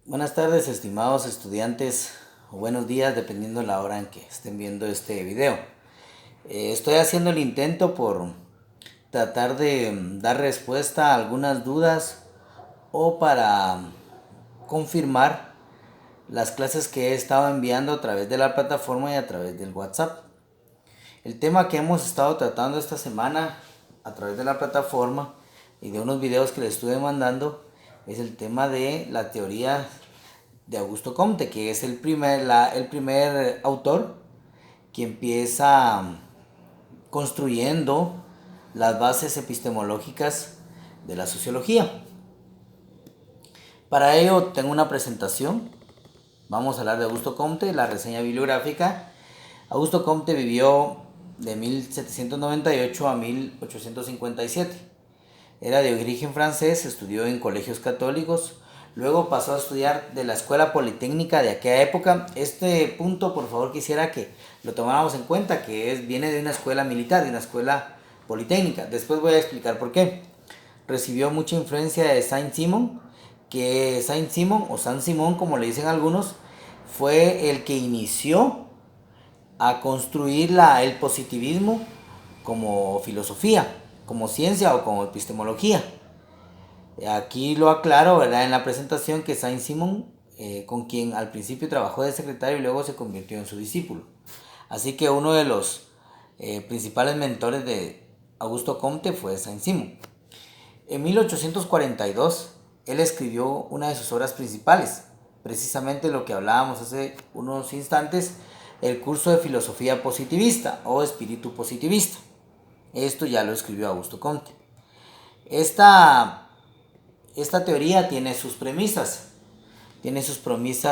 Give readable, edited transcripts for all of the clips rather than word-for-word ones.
Buenas tardes, estimados estudiantes, o buenos días, dependiendo la hora en que estén viendo este video. Estoy haciendo el intento por tratar de dar respuesta a algunas dudas o para confirmar las clases que he estado enviando a través de la plataforma y a través del WhatsApp. El tema que hemos estado tratando esta semana a través de la plataforma y de unos videos que les estuve mandando es el tema de la teoría de Augusto Comte, que es el primer autor que empieza construyendo las bases epistemológicas de la sociología. Para ello tengo una presentación. Vamos a hablar de Augusto Comte, la reseña bibliográfica. Augusto Comte vivió de 1798 a 1857. Era de origen francés, estudió en colegios católicos, luego pasó a estudiar de la Escuela Politécnica de aquella época. Este punto, por favor, quisiera que lo tomáramos en cuenta, que viene de una escuela militar, de una escuela politécnica. Después voy a explicar por qué. Recibió mucha influencia de Saint-Simon, que Saint-Simon o San Simón, como le dicen algunos, fue el que inició a construir el positivismo como filosofía, como ciencia o como epistemología. Aquí lo aclaro, ¿verdad?, en la presentación, que Saint-Simon, con quien al principio trabajó de secretario y luego se convirtió en su discípulo. Así que uno de los principales mentores de Augusto Comte fue Saint-Simon. En 1842, él escribió una de sus obras principales, precisamente lo que hablábamos hace unos instantes, el curso de filosofía positivista o espíritu positivista. Esto ya lo escribió Augusto Comte. Esta teoría tiene sus premisas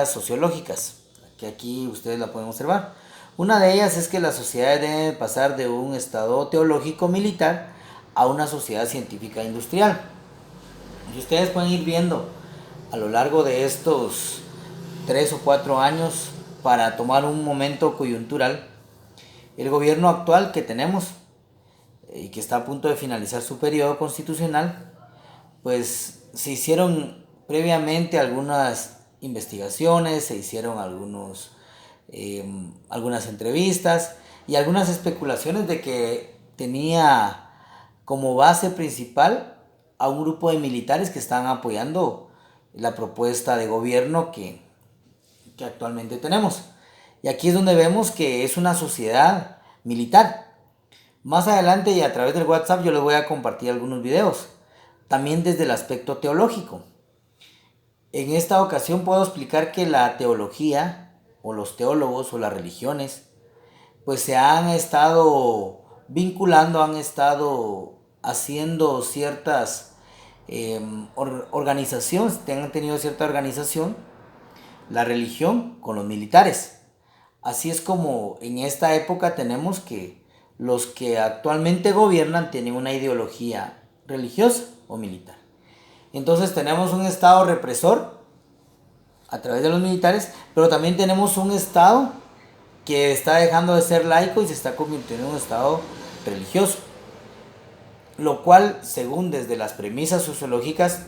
sociológicas, que aquí ustedes la pueden observar. Una de ellas es que las sociedades deben pasar de un estado teológico militar a una sociedad científica industrial. Y ustedes pueden ir viendo a lo largo de estos 3 o 4 años, para tomar un momento coyuntural, el gobierno actual que tenemos y que está a punto de finalizar su periodo constitucional, pues se hicieron previamente algunas investigaciones, se hicieron algunas entrevistas y algunas especulaciones de que tenía como base principal a un grupo de militares que están apoyando la propuesta de gobierno que actualmente tenemos. Y aquí es donde vemos que es una sociedad militar. Más adelante y a través del WhatsApp yo les voy a compartir algunos videos, también desde el aspecto teológico. En esta ocasión puedo explicar que la teología, o los teólogos, o las religiones, pues se han estado vinculando, han estado haciendo ciertas organizaciones, han tenido cierta organización, la religión con los militares. Así es como en esta época tenemos que los que actualmente gobiernan tienen una ideología religiosa o militar. Entonces tenemos un estado represor a través de los militares, pero también tenemos un estado que está dejando de ser laico y se está convirtiendo en un estado religioso, lo cual, según desde las premisas sociológicas,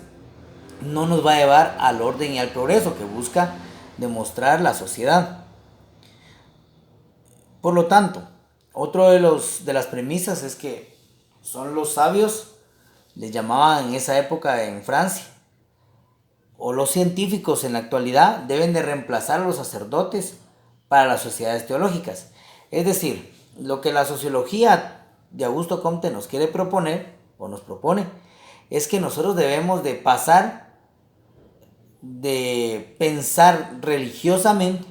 no nos va a llevar al orden y al progreso que busca demostrar la sociedad. Por lo tanto, otro de las premisas es que son los sabios, les llamaban en esa época en Francia, o los científicos en la actualidad deben de reemplazar a los sacerdotes para las sociedades teológicas. Es decir, lo que la sociología de Augusto Comte nos quiere proponer, o nos propone, es que nosotros debemos de pasar de pensar religiosamente,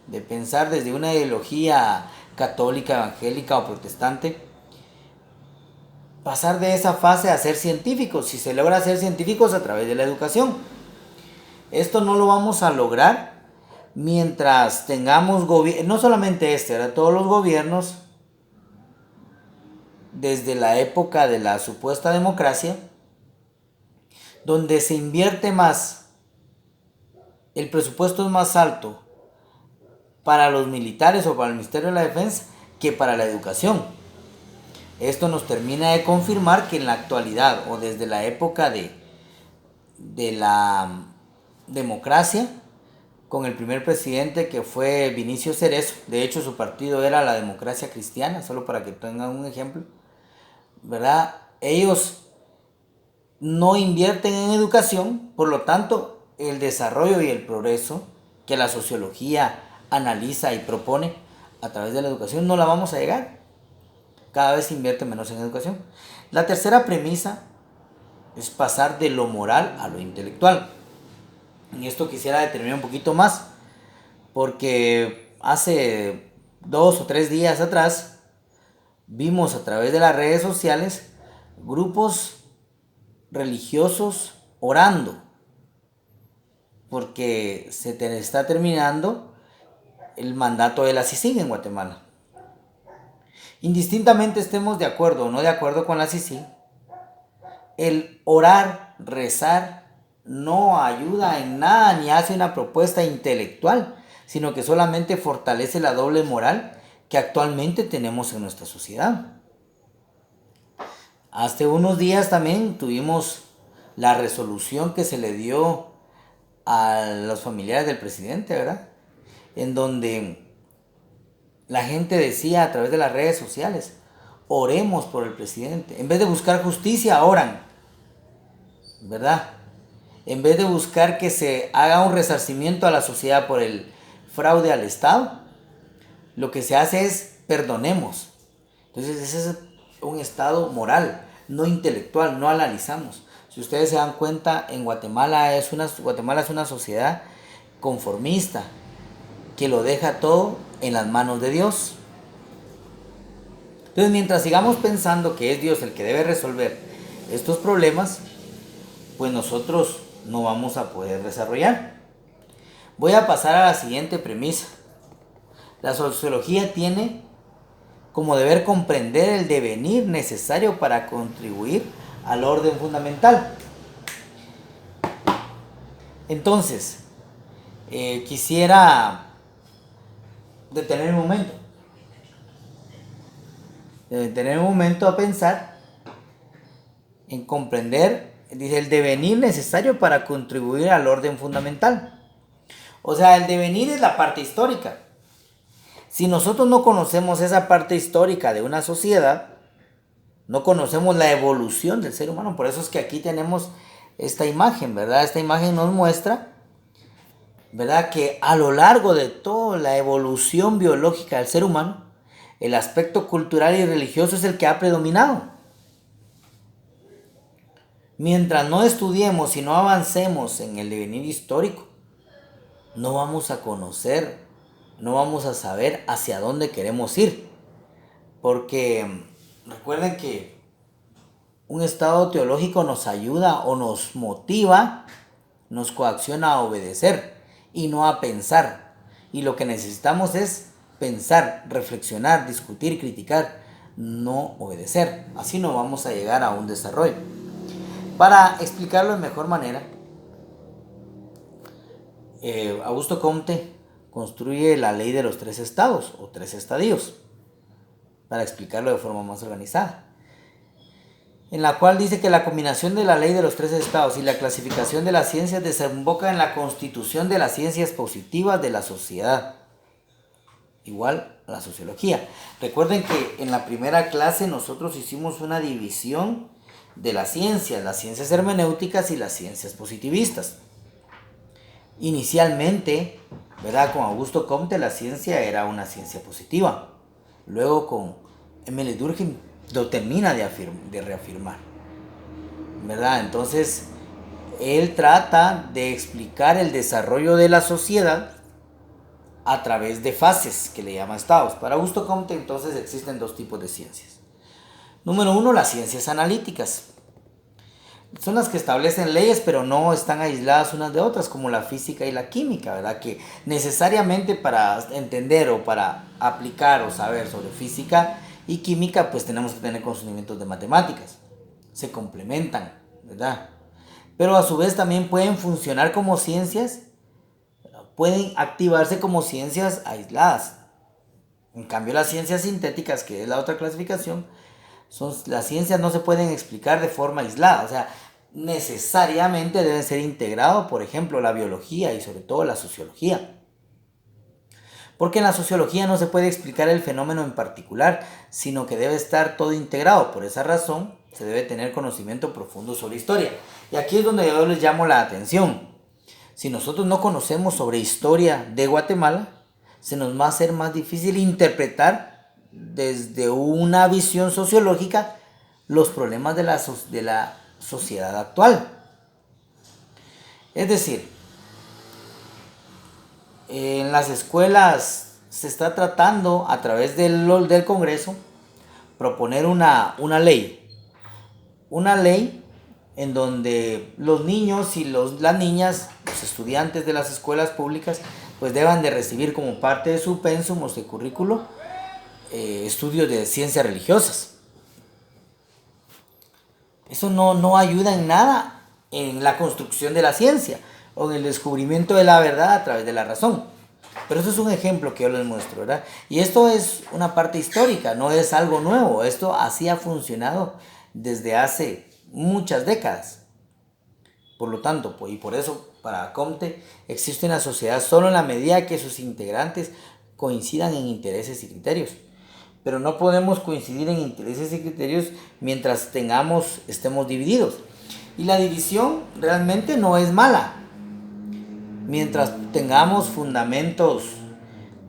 de pensar desde una ideología católica, evangélica o protestante, pasar de esa fase a ser científicos, si se logra ser científicos a través de la educación. Esto no lo vamos a lograr mientras tengamos no solamente todos los gobiernos, desde la época de la supuesta democracia, donde se invierte más, el presupuesto es más alto para los militares o para el Ministerio de la Defensa que para la educación. Esto nos termina de confirmar que en la actualidad, o desde la época de democracia con el primer presidente, que fue Vinicio Cerezo. De hecho, su partido era la Democracia Cristiana, solo para que tengan un ejemplo, ¿verdad? Ellos no invierten en educación, por lo tanto, el desarrollo y el progreso que la sociología analiza y propone a través de la educación no la vamos a llegar. Cada vez se invierte menos en educación. La tercera premisa es pasar de lo moral a lo intelectual. Y esto quisiera determinar un poquito más, porque hace 2 o 3 días atrás vimos a través de las redes sociales grupos religiosos orando, porque está terminando el mandato de la CICIG en Guatemala. Indistintamente estemos de acuerdo o no de acuerdo con la CICIG, el orar, rezar, no ayuda en nada ni hace una propuesta intelectual, sino que solamente fortalece la doble moral que actualmente tenemos en nuestra sociedad. Hace unos días también tuvimos la resolución que se le dio a los familiares del presidente, ¿verdad? En donde la gente decía a través de las redes sociales: oremos por el presidente. En vez de buscar justicia, oran, ¿verdad? En vez de buscar que se haga un resarcimiento a la sociedad por el fraude al Estado, lo que se hace es perdonemos. Entonces ese es un estado moral, no intelectual, no analizamos. Si ustedes se dan cuenta, en Guatemala es una sociedad conformista que lo deja todo en las manos de Dios. Entonces, mientras sigamos pensando que es Dios el que debe resolver estos problemas, pues nosotros no vamos a poder desarrollar. Voy a pasar a la siguiente premisa. La sociología tiene como deber comprender el devenir necesario para contribuir al orden fundamental. Entonces, quisiera detener un momento a pensar en comprender, dice, el devenir necesario para contribuir al orden fundamental. O sea, el devenir es la parte histórica. Si nosotros no conocemos esa parte histórica de una sociedad, no conocemos la evolución del ser humano. Por eso es que aquí tenemos esta imagen, ¿verdad? Esta imagen nos muestra, ¿verdad?, que a lo largo de toda la evolución biológica del ser humano, el aspecto cultural y religioso es el que ha predominado. Mientras no estudiemos y no avancemos en el devenir histórico, no vamos a conocer, no vamos a saber hacia dónde queremos ir. Porque recuerden que un estado teológico nos ayuda o nos motiva, nos coacciona a obedecer y no a pensar. Y lo que necesitamos es pensar, reflexionar, discutir, criticar, no obedecer. Así no vamos a llegar a un desarrollo. Para explicarlo de mejor manera, Augusto Comte construye la ley de los 3 estados o 3 estadios, para explicarlo de forma más organizada, en la cual dice que la combinación de la ley de los 3 estados y la clasificación de las ciencias desemboca en la constitución de las ciencias positivas de la sociedad, igual a la sociología. Recuerden que en la primera clase nosotros hicimos una división de las ciencias hermenéuticas y las ciencias positivistas. Inicialmente, ¿verdad?, con Augusto Comte la ciencia era una ciencia positiva. Luego con Emile Durkheim lo termina de reafirmar, ¿verdad? Entonces, él trata de explicar el desarrollo de la sociedad a través de fases, que le llama estados. Para Augusto Comte, entonces, existen 2 tipos de ciencias. Número 1, las ciencias analíticas. Son las que establecen leyes, pero no están aisladas unas de otras, como la física y la química, ¿verdad? Que necesariamente para entender o para aplicar o saber sobre física y química, pues tenemos que tener conocimientos de matemáticas. Se complementan, ¿verdad? Pero a su vez también pueden funcionar como ciencias, pueden activarse como ciencias aisladas. En cambio, las ciencias sintéticas, que es la otra clasificación, las ciencias no se pueden explicar de forma aislada. O sea, necesariamente deben ser integrados, por ejemplo, la biología y sobre todo la sociología. Porque en la sociología no se puede explicar el fenómeno en particular, sino que debe estar todo integrado. Por esa razón, se debe tener conocimiento profundo sobre historia. Y aquí es donde yo les llamo la atención. Si nosotros no conocemos sobre historia de Guatemala, se nos va a hacer más difícil interpretar desde una visión sociológica los problemas de la sociedad actual. Es decir, en las escuelas se está tratando a través del Congreso proponer una ley en donde los niños y las niñas, los estudiantes de las escuelas públicas, pues deban de recibir como parte de su pensum o su currículo estudios de ciencias religiosas. Eso no ayuda en nada en la construcción de la ciencia o en el descubrimiento de la verdad a través de la razón. Pero eso es un ejemplo que yo les muestro, ¿verdad? Y esto es una parte histórica, no es algo nuevo. Esto así ha funcionado desde hace muchas décadas. Por lo tanto, y por eso para Comte existe una sociedad solo en la medida que sus integrantes coincidan en intereses y criterios. Pero no podemos coincidir en intereses y criterios mientras estemos divididos. Y la división realmente no es mala. Mientras tengamos fundamentos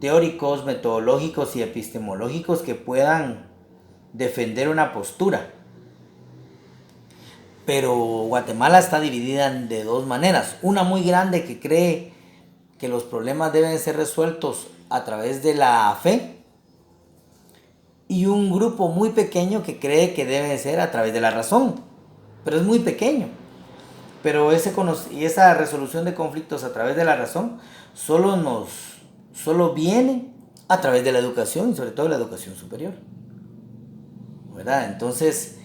teóricos, metodológicos y epistemológicos que puedan defender una postura. Pero Guatemala está dividida de dos maneras. Una muy grande que cree que los problemas deben ser resueltos a través de la fe. Y un grupo muy pequeño que cree que debe ser a través de la razón. Pero es muy pequeño. Pero esa resolución de conflictos a través de la razón solo viene a través de la educación y sobre todo la educación superior, ¿verdad? Entonces,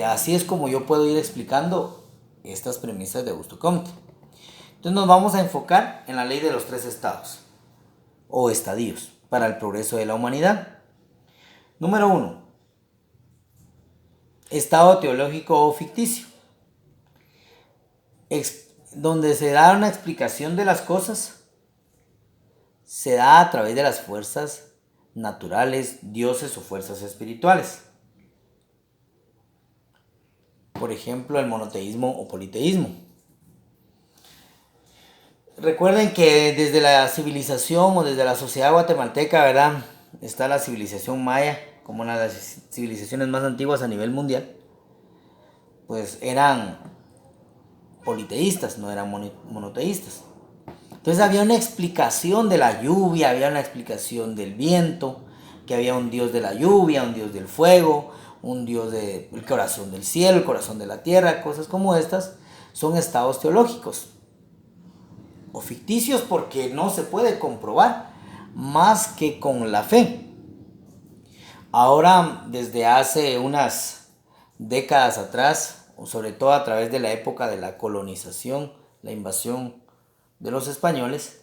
así es como yo puedo ir explicando estas premisas de Augusto Comte. Entonces nos vamos a enfocar en la ley de los 3 estados o estadios para el progreso de la humanidad. Número 1. Estado teológico o ficticio. Donde se da una explicación de las cosas, se da a través de las fuerzas naturales, dioses o fuerzas espirituales. Por ejemplo, el monoteísmo o politeísmo. Recuerden que desde la civilización o desde la sociedad guatemalteca, ¿verdad? Está la civilización maya, como una de las civilizaciones más antiguas a nivel mundial. Pues eran politeístas, no eran monoteístas. Entonces había una explicación de la lluvia, había una explicación del viento, que había un dios de la lluvia, un dios del fuego, un dios del corazón del cielo, el corazón de la tierra, cosas como estas. Son estados teológicos o ficticios porque no se puede comprobar más que con la fe. Ahora, desde hace unas décadas atrás, o sobre todo a través de la época de la colonización, la invasión de los españoles,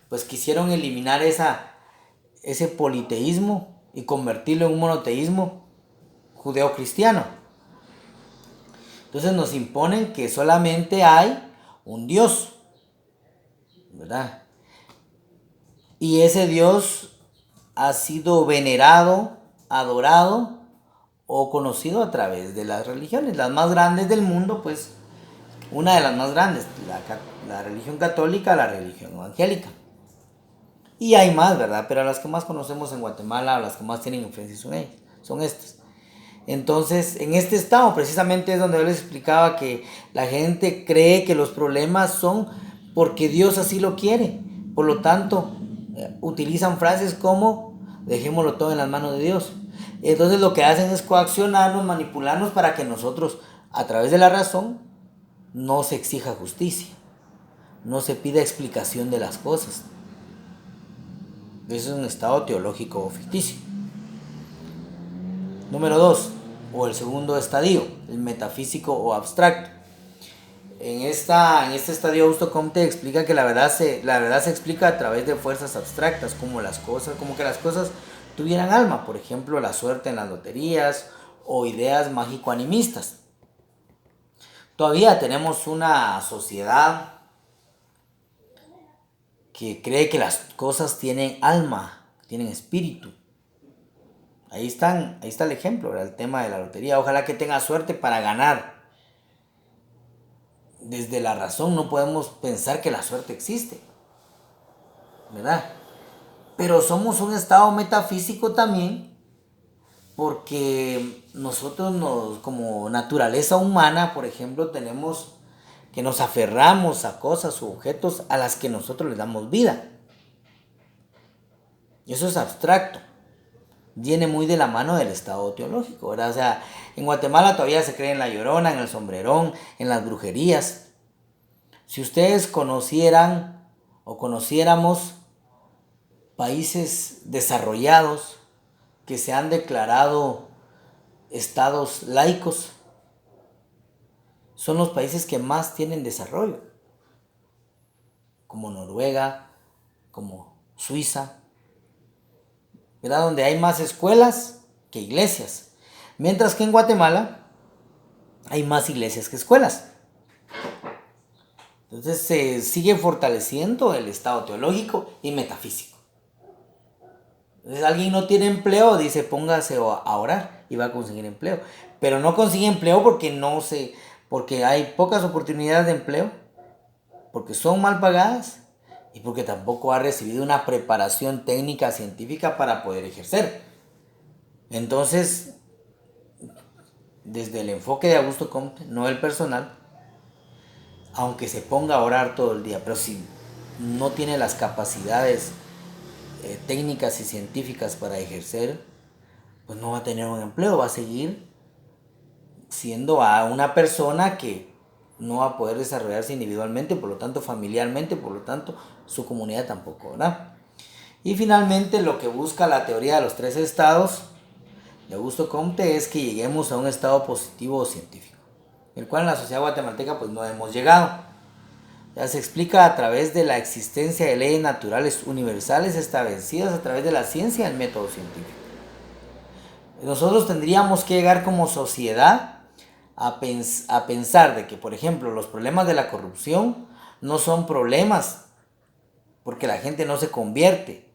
pues quisieron eliminar ese politeísmo y convertirlo en un monoteísmo judeocristiano. Entonces nos imponen que solamente hay un Dios, ¿verdad? Y ese Dios ha sido venerado, adorado o conocido a través de las religiones. Las más grandes del mundo, pues, una de las más grandes, la religión católica, la religión evangélica. Y hay más, ¿verdad? Pero las que más conocemos en Guatemala, las que más tienen influencia son estas. Entonces, en este estado precisamente es donde yo les explicaba que la gente cree que los problemas son porque Dios así lo quiere. Por lo tanto, utilizan frases como dejémoslo todo en las manos de Dios. Entonces lo que hacen es coaccionarnos, manipularnos para que nosotros, a través de la razón, no se exija justicia, no se pida explicación de las cosas. Eso es un estado teológico o ficticio. Número 2, o el segundo estadio, el metafísico o abstracto. En este estadio Augusto Comte explica que la verdad se explica a través de fuerzas abstractas, como que las cosas tuvieran alma, por ejemplo, la suerte en las loterías o ideas mágico-animistas. Todavía tenemos una sociedad que cree que las cosas tienen alma, tienen espíritu. Ahí está el ejemplo, ¿verdad? El tema de la lotería. Ojalá que tenga suerte para ganar. Desde la razón no podemos pensar que la suerte existe, ¿verdad? Pero somos un estado metafísico también, porque nosotros como naturaleza humana, por ejemplo, tenemos que nos aferramos a cosas o objetos a las que nosotros les damos vida. Y eso es abstracto. Viene muy de la mano del estado teológico, ¿verdad? O sea, en Guatemala todavía se cree en la Llorona, en el sombrerón, en las brujerías. Si ustedes conocieran o conociéramos países desarrollados que se han declarado estados laicos, son los países que más tienen desarrollo, como Noruega, como Suiza, ¿verdad? Donde hay más escuelas que iglesias, mientras que en Guatemala hay más iglesias que escuelas. Entonces se sigue fortaleciendo el estado teológico y metafísico. Entonces alguien no tiene empleo, dice póngase a orar y va a conseguir empleo. Pero no consigue empleo porque hay pocas oportunidades de empleo, porque son mal pagadas y porque tampoco ha recibido una preparación técnica científica para poder ejercer. Entonces, desde el enfoque de Augusto Comte, no el personal, aunque se ponga a orar todo el día, pero si no tiene las capacidades técnicas y científicas para ejercer, pues no va a tener un empleo, va a seguir siendo a una persona que no va a poder desarrollarse individualmente, por lo tanto familiarmente, por lo tanto su comunidad tampoco, ¿verdad? Y finalmente lo que busca la teoría de los tres estados de Augusto Comte es que lleguemos a un estado positivo o científico, el cual en la sociedad guatemalteca pues no hemos llegado. Ya se explica a través de la existencia de leyes naturales universales establecidas a través de la ciencia y el método científico. Nosotros tendríamos que llegar como sociedad a pensar de que, por ejemplo, los problemas de la corrupción no son problemas porque la gente no se convierte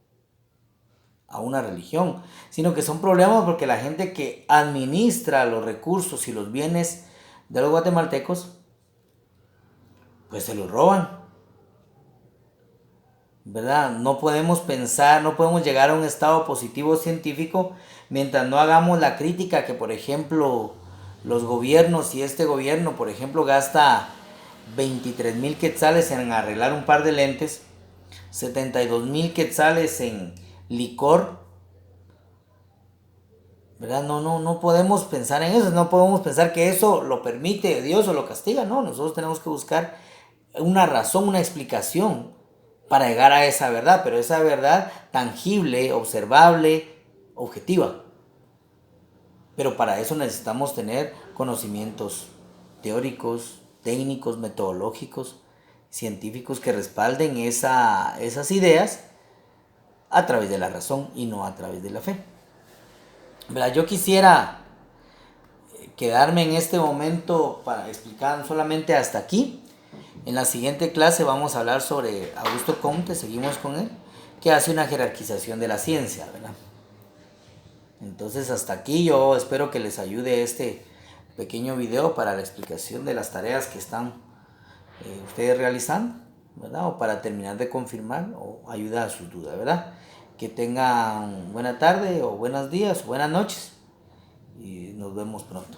a una religión, sino que son problemas porque la gente que administra los recursos y los bienes de los guatemaltecos pues se los roban, ¿verdad? No podemos pensar, no podemos llegar a un estado positivo científico mientras no hagamos la crítica que, por ejemplo, los gobiernos y este gobierno, por ejemplo, gasta 23,000 quetzales en arreglar un par de lentes, 72,000 quetzales en licor, ¿verdad? No podemos pensar en eso, no podemos pensar que eso lo permite Dios o lo castiga, no, nosotros tenemos que buscar una razón, una explicación para llegar a esa verdad, pero esa verdad tangible, observable, objetiva. Pero para eso necesitamos tener conocimientos teóricos, técnicos, metodológicos, científicos que respalden esas ideas a través de la razón y no a través de la fe. ¿Verdad? Yo quisiera quedarme en este momento para explicar solamente hasta aquí. En la siguiente clase vamos a hablar sobre Augusto Comte, seguimos con él, que hace una jerarquización de la ciencia, ¿verdad? Entonces hasta aquí yo espero que les ayude este pequeño video para la explicación de las tareas que están ustedes realizando, ¿verdad? O para terminar de confirmar o ayudar a sus dudas, ¿verdad? Que tengan buena tarde o buenos días o buenas noches y nos vemos pronto.